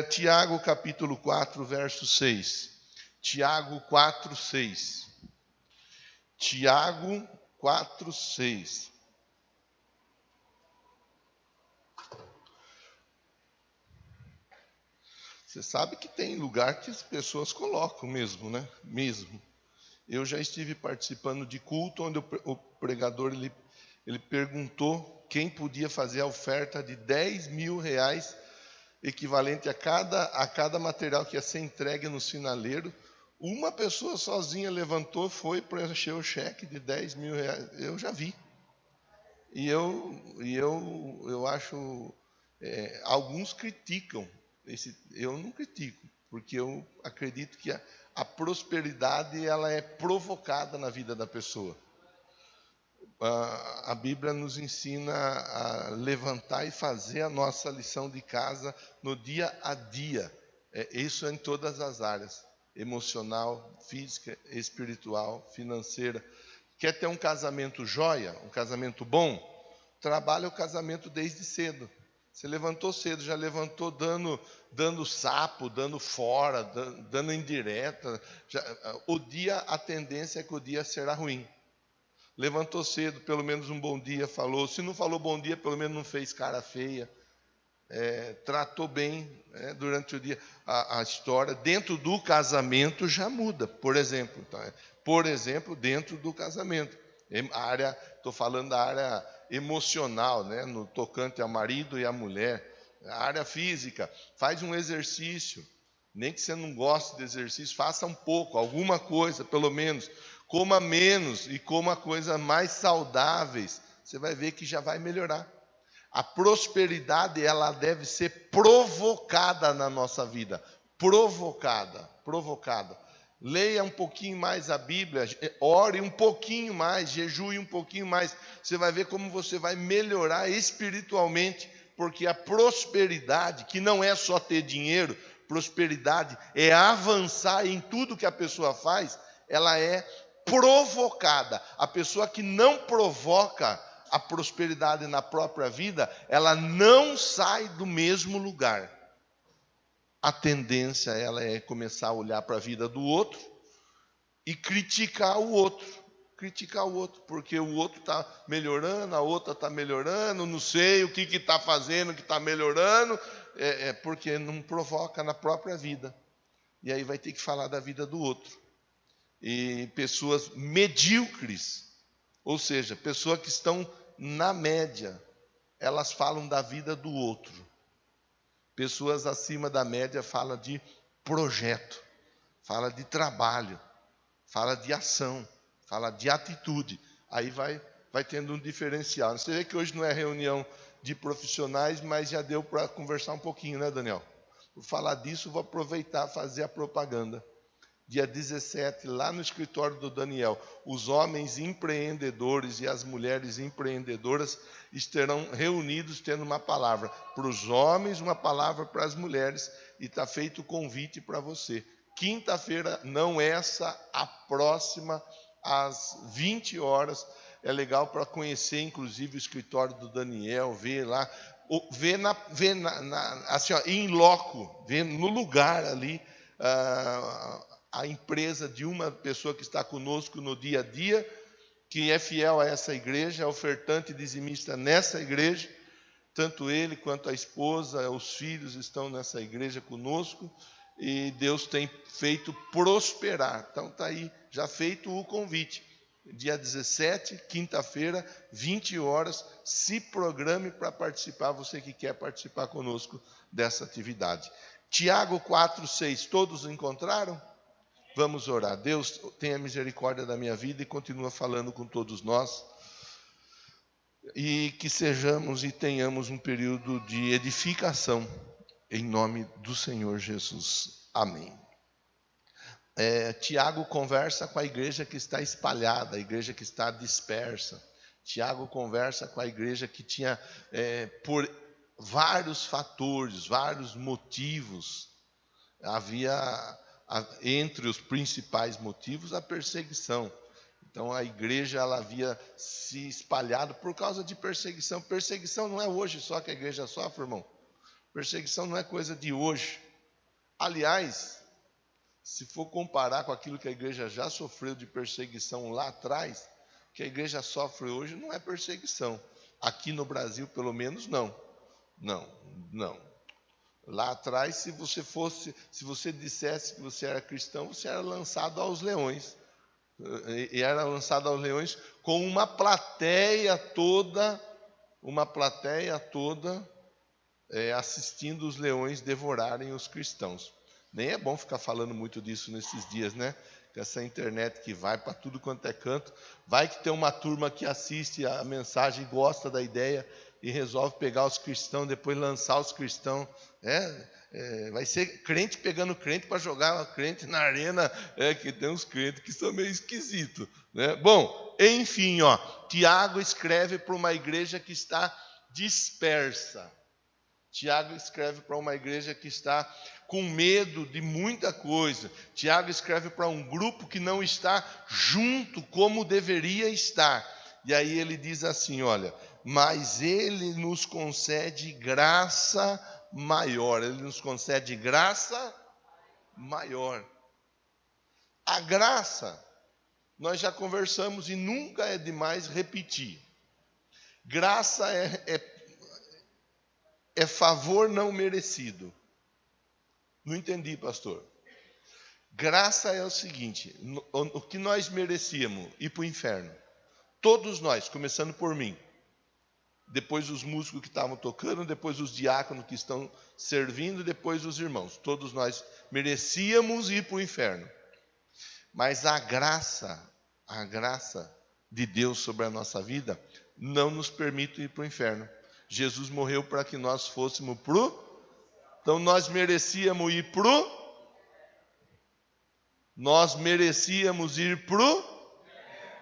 Tiago capítulo 4, verso 6. Tiago 4, 6. Tiago 4, 6. Você sabe que tem lugar que as pessoas colocam mesmo, né? Mesmo. Eu já estive participando de culto onde o pregador ele perguntou quem podia fazer a oferta de 10 mil reais, equivalente a cada material que ia ser entregue no sinaleiro. Uma pessoa sozinha levantou, foi preencher o cheque de 10 mil reais. Eu já vi. E eu acho, alguns criticam. Eu não critico, porque eu acredito que a prosperidade ela é provocada na vida da pessoa. A Bíblia nos ensina a levantar e fazer a nossa lição de casa no dia a dia. Isso é em todas as áreas: emocional, física, espiritual, financeira. Quer ter um casamento joia, um casamento bom? Trabalha o casamento desde cedo. Você levantou cedo, já levantou dando sapo, dando fora, dando indireta. A tendência é que o dia será ruim. Levantou cedo, pelo menos um bom dia falou. Se não falou bom dia, pelo menos não fez cara feia. Tratou bem durante o dia. A história dentro do casamento já muda. Por exemplo, dentro do casamento. Estou falando da área emocional, né, no tocante ao marido e à mulher. A área física, faz um exercício. Nem que você não goste de exercício, faça um pouco, alguma coisa, pelo menos. Coma menos e coma coisas mais saudáveis. Você vai ver que já vai melhorar. A prosperidade, ela deve ser provocada na nossa vida. Provocada. Leia um pouquinho mais a Bíblia, ore um pouquinho mais, jejue um pouquinho mais. Você vai ver como você vai melhorar espiritualmente, porque a prosperidade, que não é só ter dinheiro, prosperidade é avançar em tudo que a pessoa faz, ela é provocada. A pessoa que não provoca a prosperidade na própria vida, ela não sai do mesmo lugar. A tendência ela é começar a olhar para a vida do outro e criticar o outro, porque o outro está melhorando, a outra está melhorando, não sei o que está fazendo, que está melhorando, porque não provoca na própria vida. E aí vai ter que falar da vida do outro. E pessoas medíocres, ou seja, pessoas que estão na média, elas falam da vida do outro. Pessoas acima da média falam de projeto, fala de trabalho, fala de ação, fala de atitude. Aí vai tendo um diferencial. Você vê que hoje não é reunião de profissionais, mas já deu para conversar um pouquinho, né, Daniel? Por falar disso, vou aproveitar e fazer a propaganda. Dia 17, lá no escritório do Daniel, os homens empreendedores e as mulheres empreendedoras estarão reunidos tendo uma palavra para os homens, uma palavra para as mulheres, e está feito o convite para você. Quinta-feira, não essa, a próxima, às 20 horas. É legal para conhecer, inclusive, o escritório do Daniel, ver lá, assim, em loco, ver no lugar ali, a empresa de uma pessoa que está conosco no dia a dia, que é fiel a essa igreja, é ofertante e dizimista nessa igreja. Tanto ele quanto a esposa, os filhos estão nessa igreja conosco, e Deus tem feito prosperar. Então está aí, já feito o convite. Dia 17, quinta-feira, 20 horas, se programe para participar, você que quer participar conosco dessa atividade. Tiago 4, 6, todos encontraram? Vamos orar. Deus, tenha misericórdia da minha vida e continua falando com todos nós. E que sejamos e tenhamos um período de edificação, em nome do Senhor Jesus. Amém. Tiago conversa com a igreja que está espalhada, a igreja que está dispersa. Tiago conversa com a igreja que tinha, por vários fatores, vários motivos, havia entre os principais motivos a perseguição. Então a igreja ela havia se espalhado por causa de perseguição. Perseguição não é hoje só que a igreja sofre, irmão. Perseguição não é coisa de hoje. Aliás, se for comparar com aquilo que a igreja já sofreu de perseguição lá atrás, o que a igreja sofre hoje não é perseguição. Aqui no Brasil, pelo menos, não. Não. Lá atrás, se você dissesse que você era cristão, você era lançado aos leões. E era lançado aos leões com uma plateia toda assistindo os leões devorarem os cristãos. Nem é bom ficar falando muito disso nesses dias, né? Com essa internet que vai para tudo quanto é canto. Vai que tem uma turma que assiste a mensagem, gosta da ideia e resolve pegar os cristãos, depois lançar os cristãos. Vai ser crente pegando crente para jogar crente na arena, que tem uns crentes que são meio esquisitos, né? Bom, enfim, Tiago escreve para uma igreja que está dispersa. Tiago escreve para uma igreja que está com medo de muita coisa. Tiago escreve para um grupo que não está junto como deveria estar. E aí ele diz assim, olha, mas ele nos concede graça maior. Ele nos concede graça maior. A graça, nós já conversamos e nunca é demais repetir. Graça é favor não merecido. Não entendi, pastor. Graça é o seguinte, o que nós merecíamos ir para o inferno. Todos nós, começando por mim. Depois os músicos que estavam tocando, depois os diáconos que estão servindo, depois os irmãos. Todos nós merecíamos ir para o inferno. Mas a graça de Deus sobre a nossa vida não nos permite ir para o inferno. Jesus morreu para que nós fôssemos Então nós merecíamos ir pro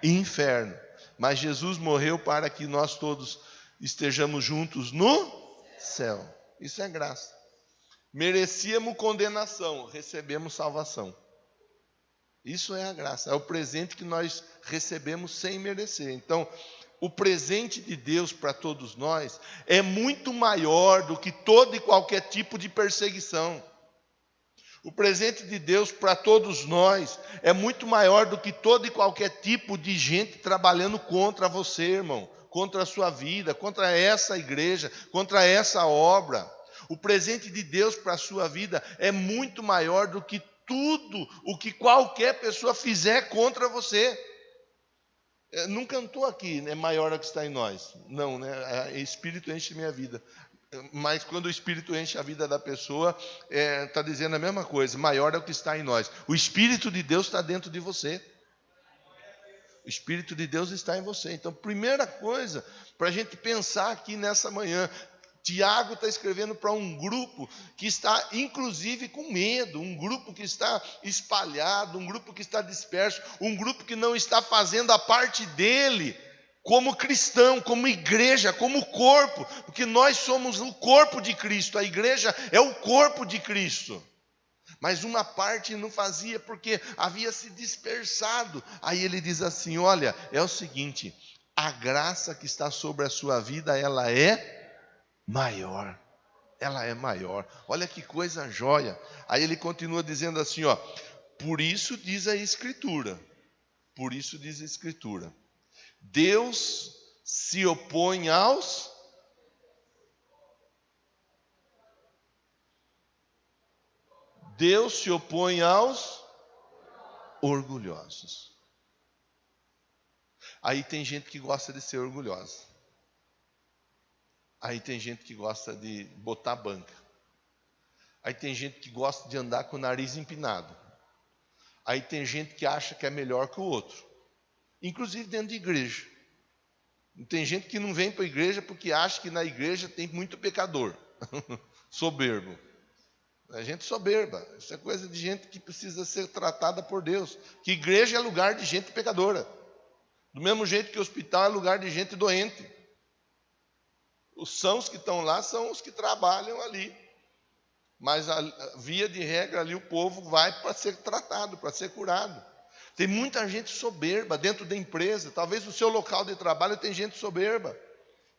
inferno. Mas Jesus morreu para que nós todos estejamos juntos no céu. Isso é graça. Merecíamos condenação, recebemos salvação. Isso é a graça, é o presente que nós recebemos sem merecer. Então, o presente de Deus para todos nós é muito maior do que todo e qualquer tipo de perseguição. O presente de Deus para todos nós é muito maior do que todo e qualquer tipo de gente trabalhando contra você, irmão, contra a sua vida, contra essa igreja, contra essa obra. O presente de Deus para a sua vida é muito maior do que tudo o que qualquer pessoa fizer contra você. Não cantou aqui, né? Maior é o que está em nós. Não, né? O Espírito enche minha vida. Mas quando o Espírito enche a vida da pessoa, está dizendo a mesma coisa. Maior é o que está em nós. O Espírito de Deus está dentro de você. O Espírito de Deus está em você. Então, primeira coisa, para a gente pensar aqui nessa manhã, Tiago está escrevendo para um grupo que está, inclusive, com medo, um grupo que está espalhado, um grupo que está disperso, um grupo que não está fazendo a parte dele como cristão, como igreja, como corpo, porque nós somos o corpo de Cristo, a igreja é o corpo de Cristo. Mas uma parte não fazia porque havia se dispersado. Aí ele diz assim, olha, é o seguinte, a graça que está sobre a sua vida, ela é maior. Ela é maior. Olha que coisa jóia. Aí ele continua dizendo assim, por isso diz a Escritura. Por isso diz a Escritura. Deus se opõe aos orgulhosos. Aí tem gente que gosta de ser orgulhosa. Aí tem gente que gosta de botar banca. Aí tem gente que gosta de andar com o nariz empinado. Aí tem gente que acha que é melhor que o outro. Inclusive dentro de igreja. Tem gente que não vem para a igreja porque acha que na igreja tem muito pecador. Soberbo. É gente soberba. Isso é coisa de gente que precisa ser tratada por Deus. Que igreja é lugar de gente pecadora. Do mesmo jeito que hospital é lugar de gente doente. Os sãos que estão lá são os que trabalham ali. Mas, via de regra, ali o povo vai para ser tratado, para ser curado. Tem muita gente soberba dentro da empresa. Talvez no seu local de trabalho tem gente soberba.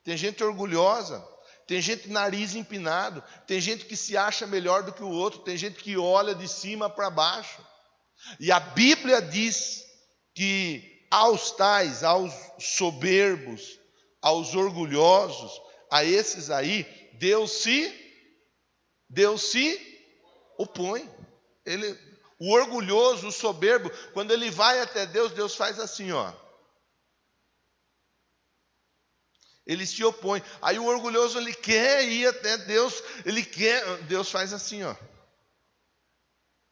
Tem gente orgulhosa. tem gente nariz empinado, tem gente que se acha melhor do que o outro, tem gente que olha de cima para baixo. E a Bíblia diz que aos tais, aos soberbos, aos orgulhosos, a esses aí, Deus se opõe. O orgulhoso, o soberbo, quando ele vai até Deus, Deus faz assim, ó. Ele se opõe. Aí o orgulhoso, ele quer ir até Deus, Deus faz assim, ó.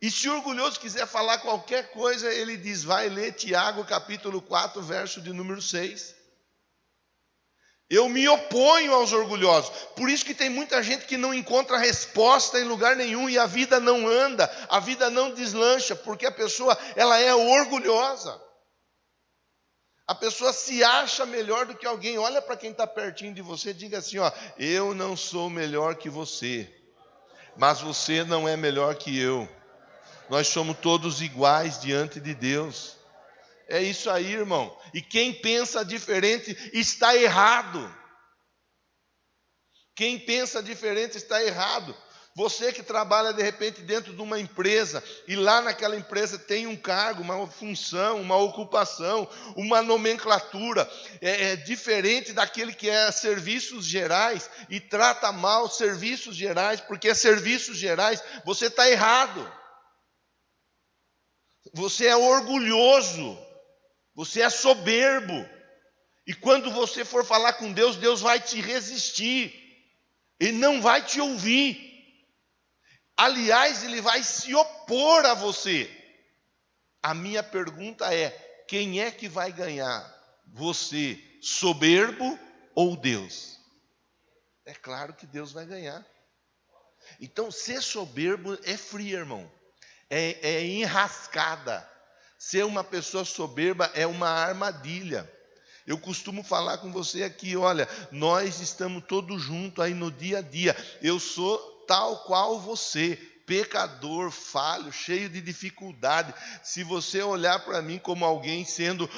E se o orgulhoso quiser falar qualquer coisa, ele diz, vai ler Tiago capítulo 4, verso de número 6. Eu me oponho aos orgulhosos. Por isso que tem muita gente que não encontra resposta em lugar nenhum e a vida não anda, a vida não deslancha, porque a pessoa, ela é orgulhosa. A pessoa se acha melhor do que alguém. Olha para quem está pertinho de você e diga assim, ó, eu não sou melhor que você, mas você não é melhor que eu. Nós somos todos iguais diante de Deus. É isso aí, irmão. E quem pensa diferente está errado. Quem pensa diferente está errado. Você que trabalha de repente dentro de uma empresa e lá naquela empresa tem um cargo, uma função, uma ocupação, uma nomenclatura diferente daquele que é serviços gerais e trata mal serviços gerais, porque é serviços gerais, você está errado. Você é orgulhoso, você é soberbo. E quando você for falar com Deus, Deus vai te resistir. Ele não vai te ouvir. Aliás, ele vai se opor a você. A minha pergunta é, quem é que vai ganhar? Você, soberbo ou Deus? É claro que Deus vai ganhar. Então, ser soberbo é frio, irmão. É enrascada. Ser uma pessoa soberba é uma armadilha. Eu costumo falar com você aqui, olha, nós estamos todos juntos aí no dia a dia. Eu sou tal qual você, pecador, falho, cheio de dificuldade. Se você olhar para mim como alguém sendo,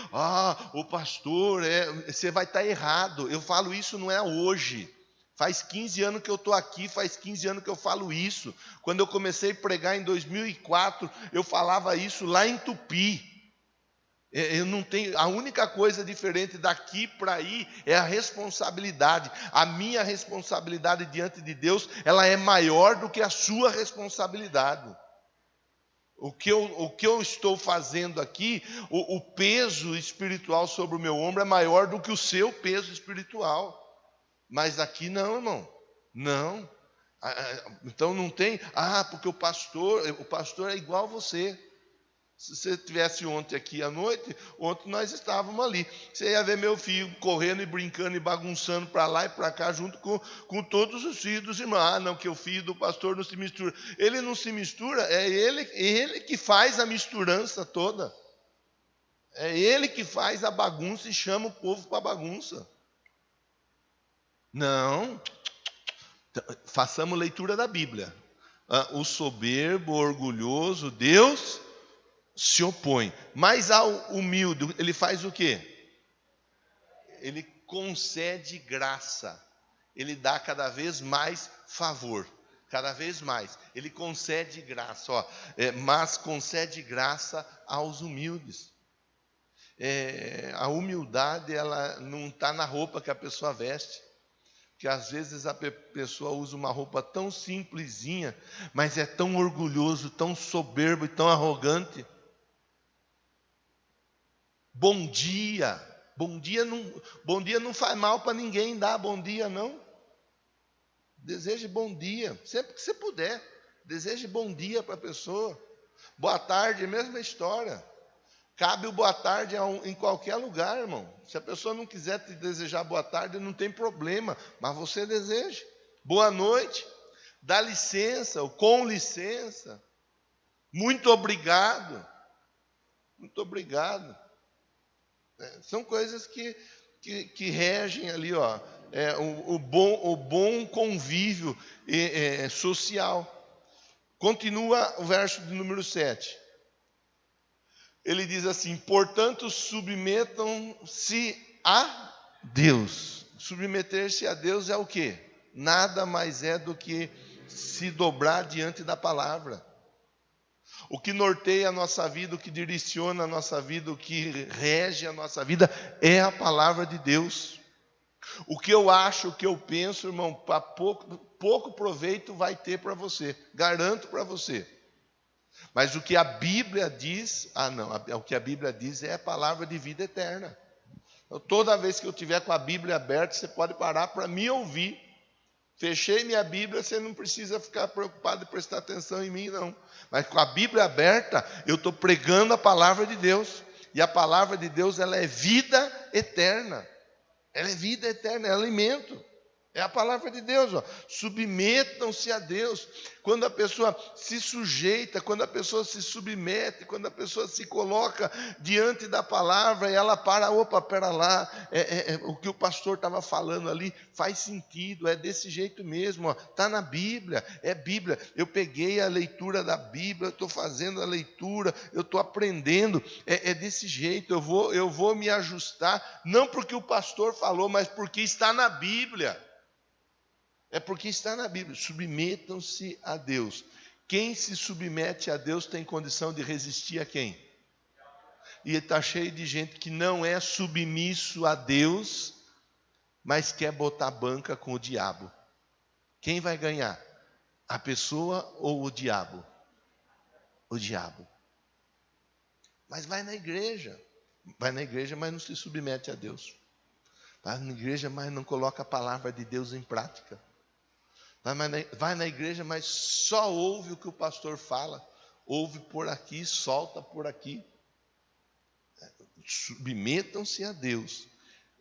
o pastor, você vai estar errado. Eu falo isso não é hoje. Faz 15 anos que eu estou aqui, faz 15 anos que eu falo isso. Quando eu comecei a pregar em 2004, eu falava isso lá em Tupi. Eu não tenho, a única coisa diferente daqui para aí é a responsabilidade. A minha responsabilidade diante de Deus, ela é maior do que a sua responsabilidade. O que eu estou fazendo aqui, o peso espiritual sobre o meu ombro é maior do que o seu peso espiritual. Mas aqui não, irmão. Não. Então não tem, porque o pastor é igual a você. Se você estivesse ontem aqui à noite, ontem nós estávamos ali. Você ia ver meu filho correndo e brincando e bagunçando para lá e para cá, junto com todos os filhos dos irmãos. Não, que o filho do pastor não se mistura. Ele não se mistura, é ele que faz a misturança toda. É ele que faz a bagunça e chama o povo para a bagunça. Não. Façamos leitura da Bíblia. O soberbo, orgulhoso, Deus se opõe. Mas ao humilde, ele faz o quê? Ele concede graça. Ele dá cada vez mais favor. Cada vez mais. Ele concede graça. Mas concede graça aos humildes. A humildade, ela não está na roupa que a pessoa veste. Que às vezes a pessoa usa uma roupa tão simplesinha, mas é tão orgulhoso, tão soberbo e tão arrogante. Bom dia não faz mal para ninguém dar bom dia, não. Deseje bom dia, sempre que você puder. Deseje bom dia para a pessoa. Boa tarde, mesma história. Cabe o boa tarde em qualquer lugar, irmão. Se a pessoa não quiser te desejar boa tarde, não tem problema, mas você deseja. Boa noite, dá licença, ou com licença. Muito obrigado. Muito obrigado. São coisas que regem ali, o bom convívio social. Continua o verso de número 7. Ele diz assim, portanto, submetam-se a Deus. Submeter-se a Deus é o quê? nada mais é do que se dobrar diante da palavra. O que norteia a nossa vida, o que direciona a nossa vida, o que rege a nossa vida é a palavra de Deus. O que eu acho, o que eu penso, irmão, pouco proveito vai ter para você, garanto para você. Mas o que a Bíblia diz, o que a Bíblia diz é a palavra de vida eterna. Então, toda vez que eu tiver com a Bíblia aberta, você pode parar para me ouvir. Fechei minha Bíblia, você não precisa ficar preocupado e prestar atenção em mim, não. Mas com a Bíblia aberta, eu estou pregando a palavra de Deus. E a palavra de Deus, ela é vida eterna. Ela é vida eterna, é alimento. É a palavra de Deus, ó. Submetam-se a Deus. Quando a pessoa se sujeita, quando a pessoa se submete, quando a pessoa se coloca diante da palavra e ela pera lá, o que o pastor estava falando ali faz sentido, é desse jeito mesmo, está na Bíblia, é Bíblia. Eu peguei a leitura da Bíblia, estou fazendo a leitura, eu estou aprendendo, é desse jeito, eu vou me ajustar, não porque o pastor falou, mas porque está na Bíblia. É porque está na Bíblia. Submetam-se a Deus. Quem se submete a Deus tem condição de resistir a quem? E está cheio de gente que não é submisso a Deus, mas quer botar banca com o diabo. Quem vai ganhar? A pessoa ou o diabo? O diabo. Mas vai na igreja. Vai na igreja, mas não se submete a Deus. Vai na igreja, mas não coloca a palavra de Deus em prática. Vai na igreja, mas só ouve o que o pastor fala. Ouve por aqui, solta por aqui. Submetam-se a Deus.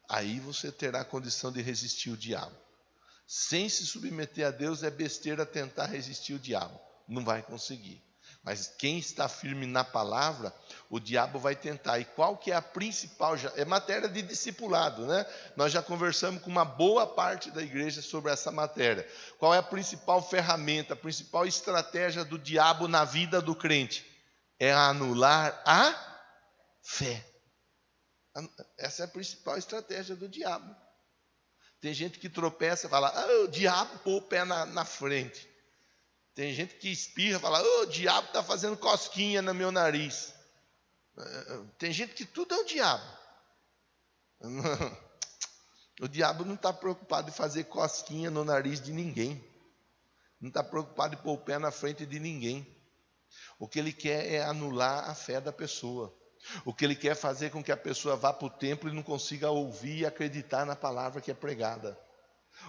Aí você terá condição de resistir o diabo. Sem se submeter a Deus é besteira tentar resistir o diabo. Não vai conseguir. Mas quem está firme na palavra, o diabo vai tentar. E qual que é a principal? É matéria de discipulado, né? Nós já conversamos com uma boa parte da igreja sobre essa matéria. Qual é a principal ferramenta, a principal estratégia do diabo na vida do crente? É anular a fé. Essa é a principal estratégia do diabo. Tem gente que tropeça e fala, o diabo pôs o pé na frente. Tem gente que espirra e fala, o diabo está fazendo cosquinha no meu nariz. Tem gente que tudo é o diabo. O diabo não está preocupado em fazer cosquinha no nariz de ninguém. Não está preocupado em pôr o pé na frente de ninguém. O que ele quer é anular a fé da pessoa. O que ele quer é fazer com que a pessoa vá para o templo e não consiga ouvir e acreditar na palavra que é pregada.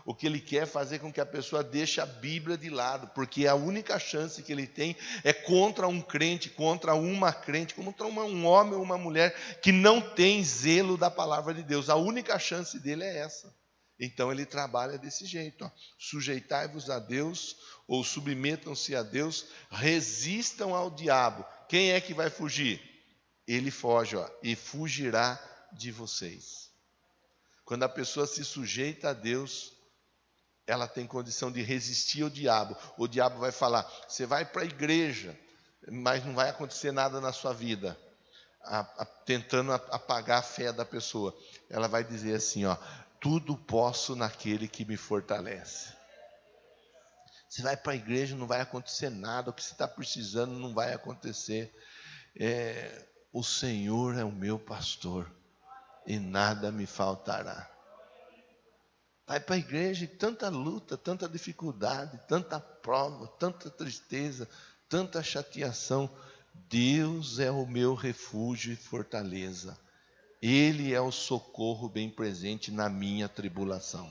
O que ele quer é fazer com que a pessoa deixe a Bíblia de lado, porque a única chance que ele tem é contra um crente, contra uma crente, contra um homem ou uma mulher que não tem zelo da palavra de Deus. A única chance dele é essa. Então ele trabalha desse jeito, ó. Sujeitai-vos a Deus, ou submetam-se a Deus, resistam ao diabo. Quem é que vai fugir? Ele foge, ó, e fugirá de vocês. Quando a pessoa se sujeita a Deus, ela tem condição de resistir ao diabo. O diabo vai falar, você vai para a igreja, mas não vai acontecer nada na sua vida, tentando apagar a fé da pessoa. Ela vai dizer assim, ó, tudo posso naquele que me fortalece. Você vai para a igreja, não vai acontecer nada, o que você está precisando não vai acontecer. O Senhor é o meu pastor e nada me faltará. Vai para a igreja e tanta luta, tanta dificuldade, tanta prova, tanta tristeza, tanta chateação. Deus é o meu refúgio e fortaleza. Ele é o socorro bem presente na minha tribulação.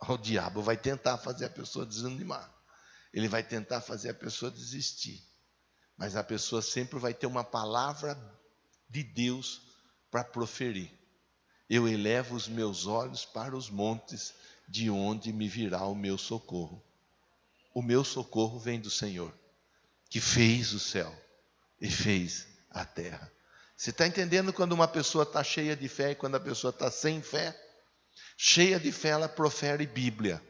O diabo vai tentar fazer a pessoa desanimar. Ele vai tentar fazer a pessoa desistir. Mas a pessoa sempre vai ter uma palavra de Deus para proferir. Eu elevo os meus olhos para os montes, de onde me virá o meu socorro. O meu socorro vem do Senhor, que fez o céu e fez a terra. Você está entendendo quando uma pessoa está cheia de fé e quando a pessoa está sem fé? Cheia de fé, ela profere Bíblia.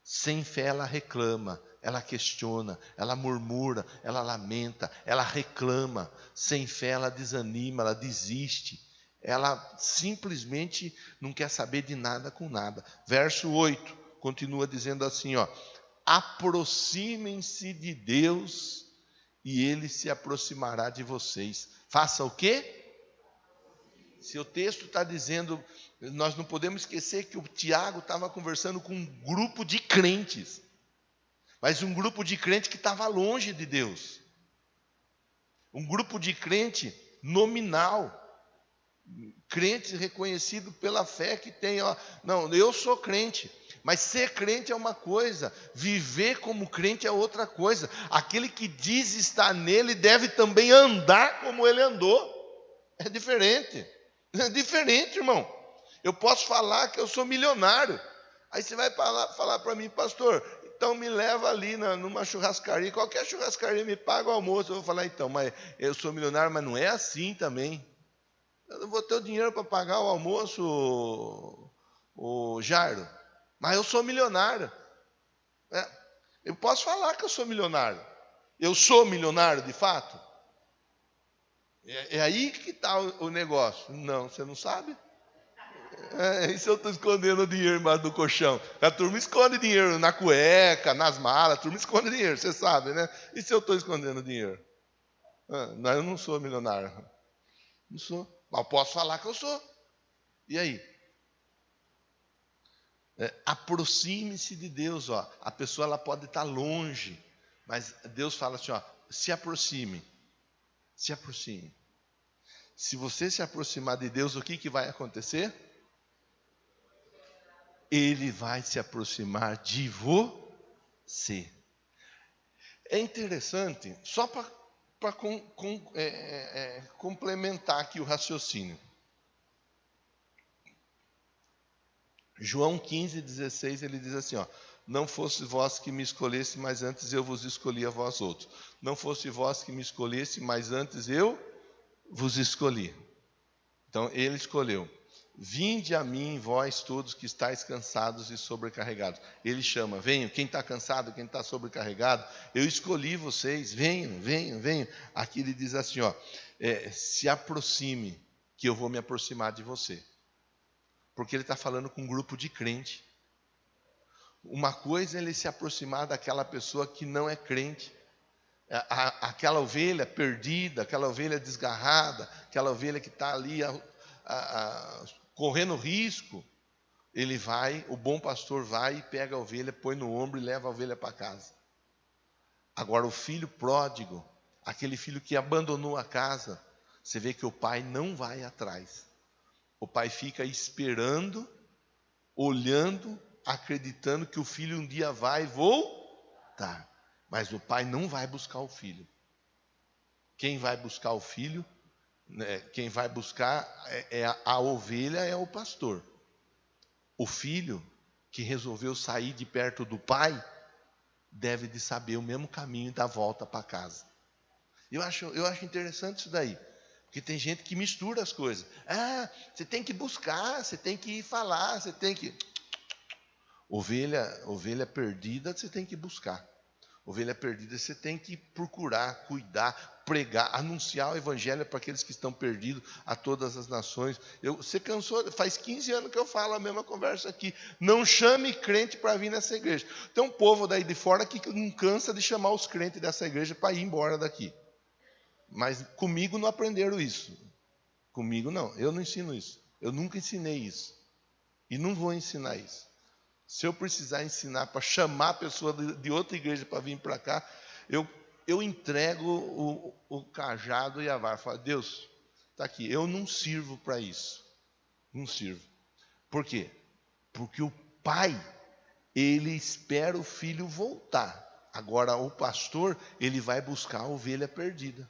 Sem fé, ela reclama, ela questiona, ela murmura, ela lamenta, ela reclama. Sem fé, ela desanima, ela desiste. Ela simplesmente não quer saber de nada com nada. Verso 8. continua dizendo assim, ó: aproximem-se de Deus e Ele se aproximará de vocês. Faça o quê? Se o texto está dizendo, nós não podemos esquecer que o Tiago estava conversando com um grupo de crentes, mas um grupo de crente que estava longe de Deus. Um grupo de crente nominal, crente reconhecido pela fé que tem, ó, não, eu sou crente, mas ser crente é uma coisa, viver como crente é outra coisa. Aquele que diz estar nele deve também andar como ele andou. É diferente. É diferente, irmão. Eu posso falar que eu sou milionário. Aí você vai falar para mim, pastor, então me leva ali numa churrascaria, qualquer churrascaria me paga o almoço. Eu vou falar, então, mas eu sou milionário, mas não é assim também. Eu não vou ter o dinheiro para pagar o almoço, o Jairo, mas eu sou milionário. Eu posso falar que eu sou milionário. Eu sou milionário de fato? É aí que está o negócio. Não, você não sabe? E se eu estou escondendo o dinheiro embaixo do colchão? A turma esconde dinheiro na cueca, nas malas, a turma esconde dinheiro, você sabe, né? E se eu estou escondendo dinheiro? Não, eu não sou milionário. Não sou. Mas eu posso falar que eu sou. E aí? Aproxime-se de Deus, ó. A pessoa ela pode estar longe, mas Deus fala assim, ó, se aproxime. Se aproxime. Se você se aproximar de Deus, o que vai acontecer? Ele vai se aproximar de você. É interessante, só para complementar aqui o raciocínio. João 15:16, ele diz assim, ó: não fosse vós que me escolhesse, mas antes eu vos escolhi a vós outros. Não fosse vós que me escolhesse, mas antes eu vos escolhi. Então ele escolheu. Vinde a mim, vós todos que estáis cansados e sobrecarregados. Ele chama, venham, quem está cansado, quem está sobrecarregado, eu escolhi vocês, venham, venham, venham. Aqui ele diz assim, ó, se aproxime, que eu vou me aproximar de você. Porque ele está falando com um grupo de crente. Uma coisa é ele se aproximar daquela pessoa que não é crente, aquela ovelha perdida, aquela ovelha desgarrada, aquela ovelha que está ali correndo risco. Ele vai, o bom pastor vai e pega a ovelha, põe no ombro e leva a ovelha para casa. Agora o filho pródigo, aquele filho que abandonou a casa, você vê que o pai não vai atrás. O pai fica esperando, olhando, acreditando que o filho um dia vai voltar. Mas o pai não vai buscar o filho. Quem vai buscar o filho, quem vai buscar a ovelha é o pastor. O filho que resolveu sair de perto do pai, deve de saber o mesmo caminho da volta para casa. Eu acho interessante isso daí. Porque tem gente que mistura as coisas. Você tem que buscar, você tem que ir falar, você tem que... Ovelha perdida, você tem que buscar. Ovelha perdida, você tem que procurar, cuidar, pregar, anunciar o evangelho para aqueles que estão perdidos a todas as nações. Você cansou, faz 15 anos que eu falo a mesma conversa aqui. Não chame crente para vir nessa igreja. Tem um povo daí de fora que não cansa de chamar os crentes dessa igreja para ir embora daqui. Mas comigo não aprenderam isso. Comigo não, eu não ensino isso. Eu nunca ensinei isso. E não vou ensinar isso. Se eu precisar ensinar para chamar a pessoa de outra igreja para vir para cá, eu entrego o cajado e a vara. Falo, Deus, está aqui, eu não sirvo para isso. Não sirvo. Por quê? Porque o pai, ele espera o filho voltar. Agora o pastor, ele vai buscar a ovelha perdida.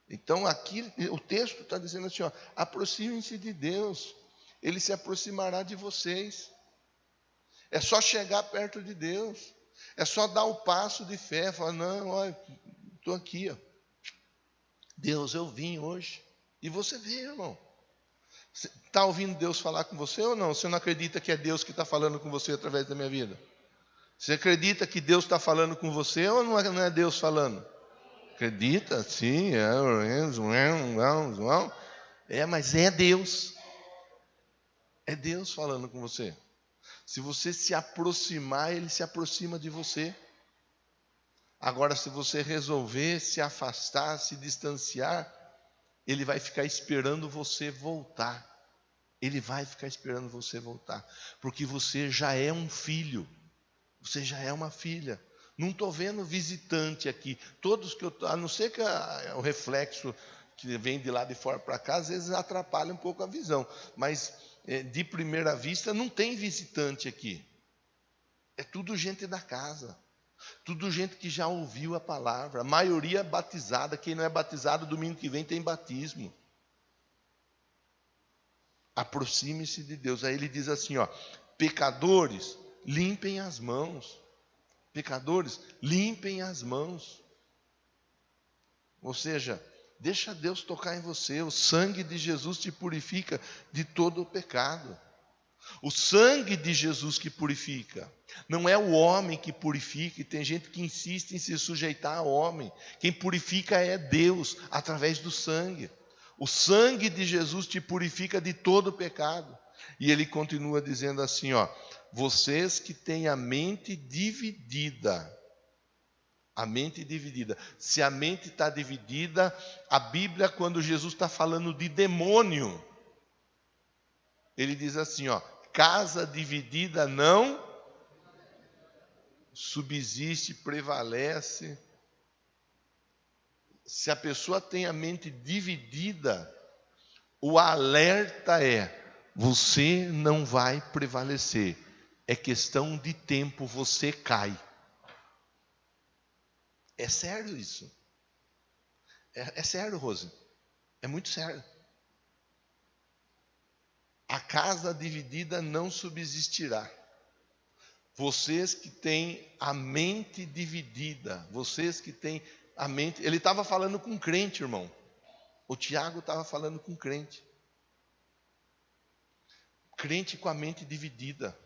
Então aqui o texto está dizendo assim, ó, aproximem-se de Deus, Ele se aproximará de vocês. É só chegar perto de Deus, é só dar o passo de fé, falar, não, olha, estou aqui, ó. Deus, eu vim hoje, e você vê, irmão. Está ouvindo Deus falar com você ou não? Você não acredita que é Deus que está falando com você através da minha vida? Você acredita que Deus está falando com você ou não é Deus falando? Acredita? Sim, mas é Deus. É Deus falando com você. Se você se aproximar, ele se aproxima de você. Agora, se você resolver se afastar, se distanciar, ele vai ficar esperando você voltar. Ele vai ficar esperando você voltar. Porque você já é um filho. Você já é uma filha. Não estou vendo visitante aqui. Todos que eu a não ser que o reflexo que vem de lá de fora para cá, às vezes atrapalha um pouco a visão. Mas, de primeira vista, não tem visitante aqui. É tudo gente da casa. Tudo gente que já ouviu a palavra. A maioria é batizada. Quem não é batizado, domingo que vem tem batismo. Aproxime-se de Deus. Aí ele diz assim, ó: pecadores, limpem as mãos. Pecadores, limpem as mãos. Ou seja, deixa Deus tocar em você. O sangue de Jesus te purifica de todo o pecado. O sangue de Jesus que purifica. Não é o homem que purifica. E tem gente que insiste em se sujeitar ao homem. Quem purifica é Deus, através do sangue. O sangue de Jesus te purifica de todo o pecado. E ele continua dizendo assim, ó: vocês que têm a mente dividida. A mente dividida. Se a mente está dividida, a Bíblia, quando Jesus está falando de demônio, ele diz assim, ó: casa dividida não subsiste, prevalece. Se a pessoa tem a mente dividida, o alerta é: você não vai prevalecer. É questão de tempo, você cai. É sério isso. É sério, Rose. É muito sério. A casa dividida não subsistirá. Vocês que têm a mente dividida, vocês que têm a mente... Ele estava falando com crente, irmão. O Tiago estava falando com crente. Crente com a mente dividida.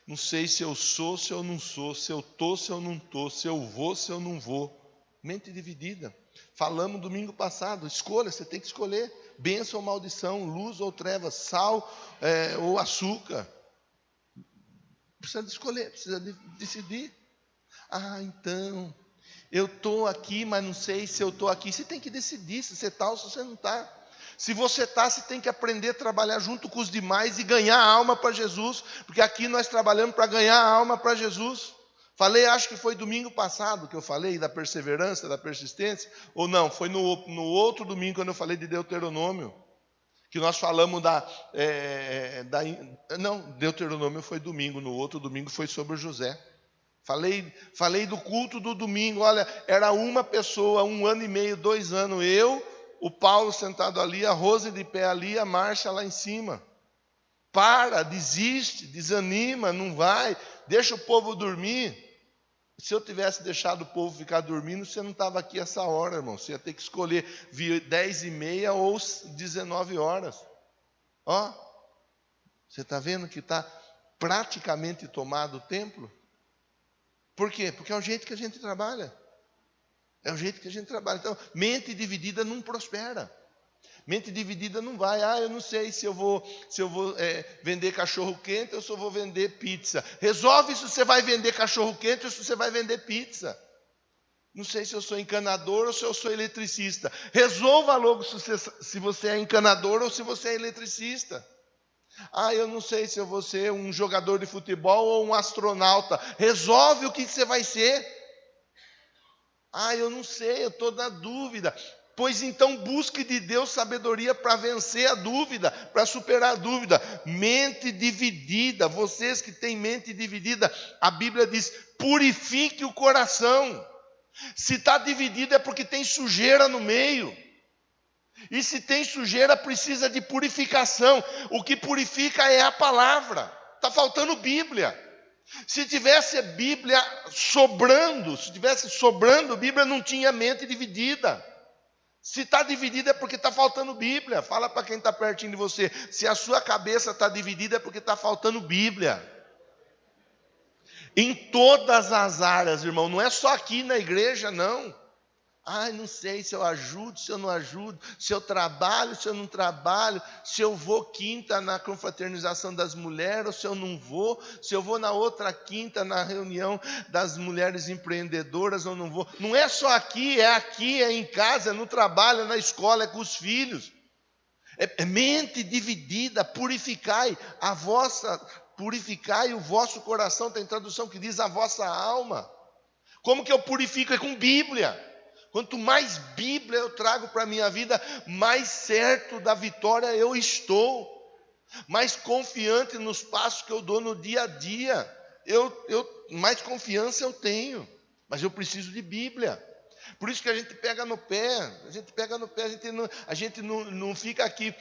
Não sei se eu sou, se eu não sou, se eu estou, se eu não estou, se eu vou, se eu não vou. Mente dividida. Falamos domingo passado, escolha, você tem que escolher. Bênção ou maldição, luz ou trevas, sal ou açúcar. Precisa de escolher, precisa de decidir. Ah, então, eu estou aqui, mas não sei se eu estou aqui. Você tem que decidir se você está ou se você não está. Se você está, você tem que aprender a trabalhar junto com os demais e ganhar a alma para Jesus. Porque aqui nós trabalhamos para ganhar a alma para Jesus. Falei, acho que foi domingo passado que eu falei da perseverança, da persistência. Ou não, foi no outro domingo quando eu falei de Deuteronômio. Que nós falamos não, Deuteronômio foi domingo, no outro domingo foi sobre José. Falei do culto do domingo. Olha, era uma pessoa, 1 ano e meio, 2 anos, eu, o Paulo sentado ali, a Rose de pé ali, a Márcia lá em cima. Para, desiste, desanima, não vai, deixa o povo dormir. Se eu tivesse deixado o povo ficar dormindo, você não estava aqui essa hora, irmão. Você ia ter que escolher vir 10h30 ou 19 horas. Ó, você está vendo que está praticamente tomado o templo? Por quê? Porque é o jeito que a gente trabalha. É o jeito que a gente trabalha. Então, mente dividida não prospera. Mente dividida não vai. Ah, eu não sei se eu vou vender cachorro quente ou se eu vou vender pizza. Resolve se você vai vender cachorro quente ou se você vai vender pizza. Não sei se eu sou encanador ou se eu sou eletricista. Resolva logo se você é encanador ou se você é eletricista. Ah, eu não sei se eu vou ser um jogador de futebol ou um astronauta. Resolve o que você vai ser. Ah, eu não sei, eu estou na dúvida. Pois então busque de Deus sabedoria para vencer a dúvida, para superar a dúvida. Mente dividida, vocês que têm mente dividida, a Bíblia diz, purifique o coração. Se está dividido é porque tem sujeira no meio. E se tem sujeira precisa de purificação. O que purifica é a palavra. Está faltando Bíblia. Se tivesse Bíblia sobrando, Bíblia não tinha mente dividida. Se está dividida é porque está faltando Bíblia. Fala para quem está pertinho de você. Se a sua cabeça está dividida é porque está faltando Bíblia. Em todas as áreas, irmão. Não é só aqui na igreja, não. Ai, não sei se eu ajudo, se eu não ajudo, se eu trabalho, se eu não trabalho, se eu vou quinta na confraternização das mulheres, ou se eu não vou, se eu vou na outra quinta na reunião das mulheres empreendedoras ou não vou. Não é só aqui, é em casa, é no trabalho, é na escola, é com os filhos. É mente dividida, purificai o vosso coração. Tem tradução que diz a vossa alma. Como que eu purifico? É com Bíblia. Quanto mais Bíblia eu trago para a minha vida, mais certo da vitória eu estou, mais confiante nos passos que eu dou no dia a dia, mais confiança eu tenho, mas eu preciso de Bíblia. Por isso que a gente pega no pé, a gente não fica aqui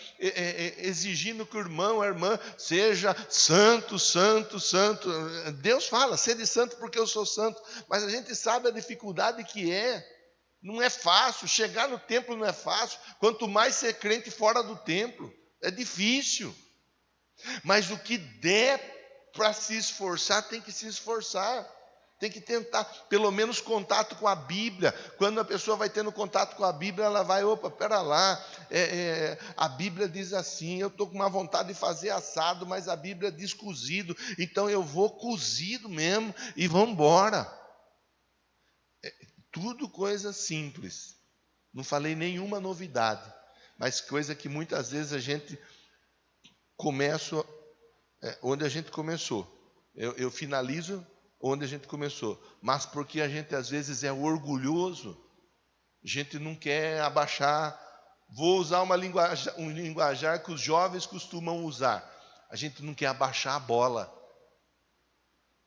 exigindo que o irmão, a irmã seja santo, santo, santo. Deus fala, sede santo porque eu sou santo, mas a gente sabe a dificuldade que é. Não é fácil, chegar no templo não é fácil, quanto mais ser crente fora do templo, é difícil. Mas o que der para se esforçar, tem que se esforçar. Tem que tentar, pelo menos, contato com a Bíblia. Quando a pessoa vai tendo contato com a Bíblia, ela vai, pera lá, a Bíblia diz assim, eu estou com uma vontade de fazer assado, mas a Bíblia diz cozido, então eu vou cozido mesmo e vamos embora. Tudo coisa simples, não falei nenhuma novidade, mas coisa que muitas vezes a gente começa onde a gente começou. Eu finalizo onde a gente começou, mas porque a gente às vezes é orgulhoso, a gente não quer abaixar. Vou usar um linguajar que os jovens costumam usar. A gente não quer abaixar a bola,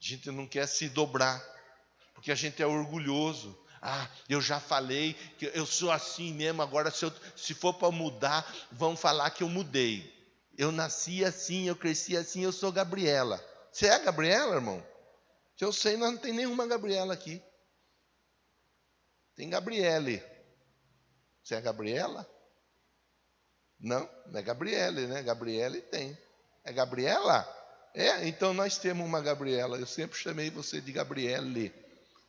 a gente não quer se dobrar, porque a gente é orgulhoso. Eu já falei que eu sou assim mesmo, agora se for para mudar, vão falar que eu mudei. Eu nasci assim, eu cresci assim, eu sou Gabriela. Você é Gabriela, irmão? Que eu sei, nós não tem nenhuma Gabriela aqui. Tem Gabriele. Você é Gabriela? Não é Gabriele, né? Gabriele tem. É Gabriela? Então nós temos uma Gabriela. Eu sempre chamei você de Gabriele.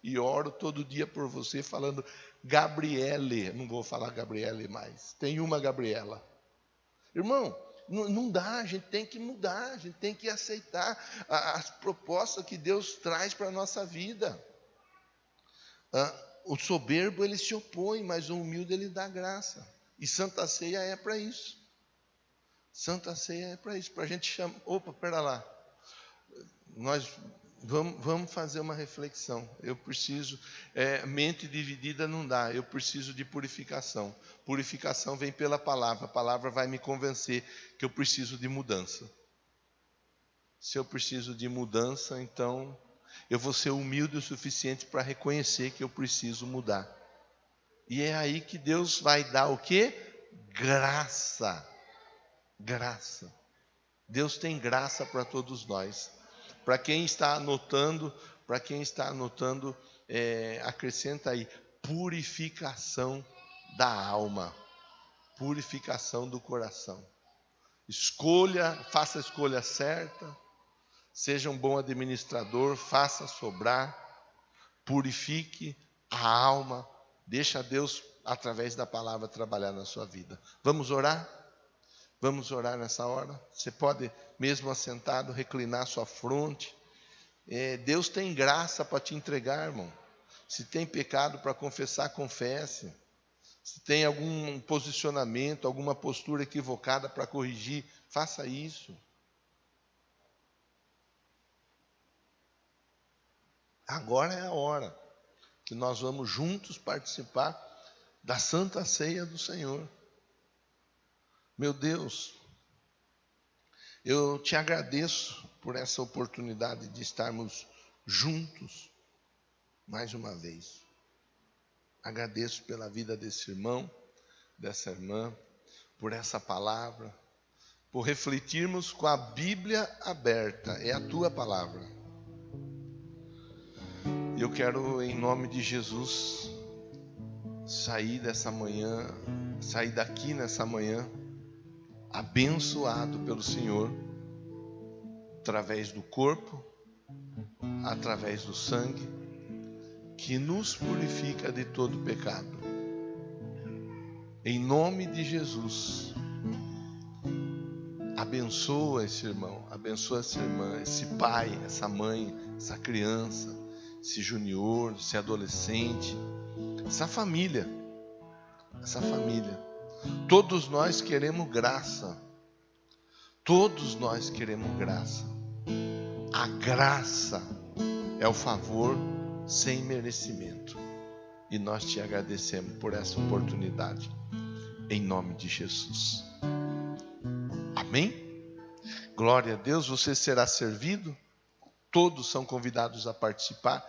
E oro todo dia por você falando Gabriele. Não vou falar Gabriele mais. Tem uma Gabriela. Irmão, não dá, a gente tem que mudar, a gente tem que aceitar as propostas que Deus traz para a nossa vida. O soberbo ele se opõe, mas o humilde ele dá graça. E Santa Ceia é para isso. Santa Ceia é para isso, para a gente chamar. Pera lá. Nós vamos fazer uma reflexão. Eu preciso, mente dividida não dá, eu preciso de purificação. Purificação vem pela palavra, a palavra vai me convencer que eu preciso de mudança. Se eu preciso de mudança, então eu vou ser humilde o suficiente para reconhecer que eu preciso mudar. E é aí que Deus vai dar o quê? Graça. Graça. Deus tem graça para todos nós. Para quem está anotando, acrescenta aí, purificação da alma, purificação do coração. Faça a escolha certa, seja um bom administrador, faça sobrar, purifique a alma, deixa Deus, através da palavra, trabalhar na sua vida. Vamos orar? Vamos orar nessa hora? Você pode, mesmo assentado, reclinar sua fronte. Deus tem graça para te entregar, irmão. Se tem pecado para confessar, confesse. Se tem algum posicionamento, alguma postura equivocada para corrigir, faça isso. Agora é a hora que nós vamos juntos participar da Santa Ceia do Senhor. Meu Deus, eu te agradeço por essa oportunidade de estarmos juntos mais uma vez. Agradeço pela vida desse irmão, dessa irmã, por essa palavra, por refletirmos com a Bíblia aberta, é a tua palavra. Eu quero, em nome de Jesus, sair daqui nessa manhã, abençoado pelo Senhor, através do corpo, através do sangue, que nos purifica de todo pecado. Em nome de Jesus. Abençoa esse irmão, abençoa essa irmã, esse pai, essa mãe, essa criança, esse junior, esse adolescente, essa família. Todos nós queremos graça. Todos nós queremos graça. A graça é o favor sem merecimento. E nós te agradecemos por essa oportunidade. Em nome de Jesus. Amém? Glória a Deus. Você será servido. Todos são convidados a participar.